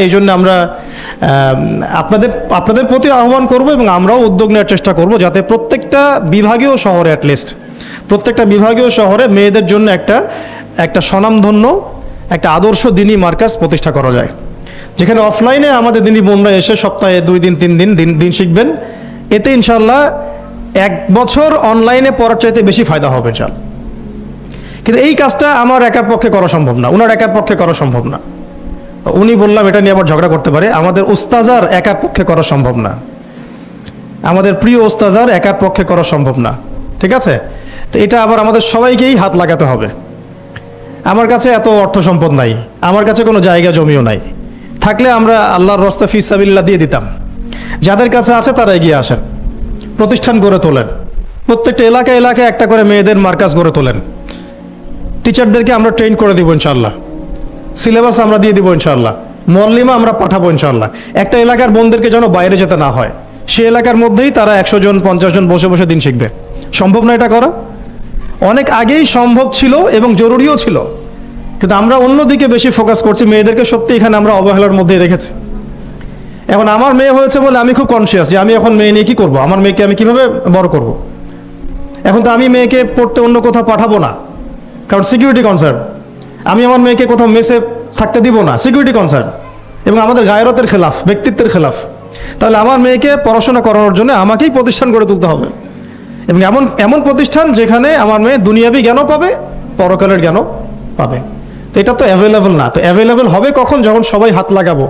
এই জন্য আমরা আপনাদের প্রতি আহ্বান করব এবং আমরাও উদ্যোগ নেওয়ার চেষ্টা করব যাতে প্রত্যেকটা বিভাগীয় শহরে অ্যাটলিস্ট প্রত্যেকটা বিভাগীয় শহরে মেয়েদের জন্য একটা স্বনামধন্য একটা আদর্শ দিনী মার্কাজ প্রতিষ্ঠা করা যায়, যেখানে অফলাইনে আমাদের দিনী বোনরা এসে সপ্তাহে 2 দিন 3 দিন দিন শিখবেন। এতে ইনশাল্লাহ 1 বছর অনলাইনে পড়ার চাইতে বেশি ফায়দা হবে ইনশাল্লাহ। কিন্তু এই কাজটা আমার একার পক্ষে করা সম্ভব না, ওনার একার পক্ষে করা সম্ভব না। উনি বললাম এটা নিয়ে আবার ঝগড়া করতে পারে, আমাদের উস্তাজার একার পক্ষে করা সম্ভব না, আমাদের প্রিয় উস্তাজার একার পক্ষে করা সম্ভব না, ঠিক আছে? তো এটা আবার আমাদের সবাইকেই হাত লাগাতে হবে। আমার কাছে এত অর্থ সম্পদ নাই, আমার কাছে কোনো জায়গা জমিও নাই, থাকলে আমরা আল্লাহর রাস্তা ফি সাবিলিল্লাহ দিয়ে দিতাম। যাদের কাছে আছে তারা এগিয়ে আসেন, প্রতিষ্ঠান গড়ে তোলেন, প্রত্যেকটা এলাকায় একটা করে মেয়েদের মার্কাজ গড়ে তোলেন। টিচারদেরকে আমরা ট্রেন করে দিব ইনশাল্লাহ, সিলেবাস আমরা দিয়ে দিব ইনশাল্লাহ, মুআল্লিমা আমরা পাঠাবো ইনশাল্লাহ। একটা এলাকার বোনদেরকে যেন বাইরে যেতে না হয়, সে এলাকার মধ্যেই তারা 100 জন 50 জন বসে বসে দিন শিখবে। সম্ভব না এটা করা? অনেক আগেই সম্ভব ছিল এবং জরুরিও ছিল, কিন্তু আমরা অন্যদিকে বেশি ফোকাস করছি। মেয়েদেরকে সত্যি এখানে আমরা অবহেলার মধ্যেই রেখেছি। এখন আমার মেয়ে হয়েছে বলে আমি খুব কনসিয়াস যে আমি এখন মেয়ে নিয়ে কী করবো, আমার মেয়েকে আমি কীভাবে বড় করব। এখন তো আমি মেয়েকে পড়তে অন্য কোথাও পাঠাবো না, কারণ সিকিউরিটি কনসার্ন। আমি আমার মেয়েকে কোথাও মেসে থাকতে দিব না, সিকিউরিটি কনসার্ন, এবং আমাদের গায়রতের খেলাফ, ব্যক্তিত্বের খেলাফ। তাহলে আমার মেয়েকে পড়াশোনা করানোর জন্য আমাকেই প্রতিষ্ঠান গড়ে তুলতে হবে, এবং এমন প্রতিষ্ঠান যেখানে আমার মেয়ে দুনিয়াবি জ্ঞানও পাবে, পরকালের জ্ঞানও পাবে। তো এটা তো অ্যাভেলেবল না। তো অ্যাভেলেবল হবে কখন? যখন সবাই হাত লাগাবো।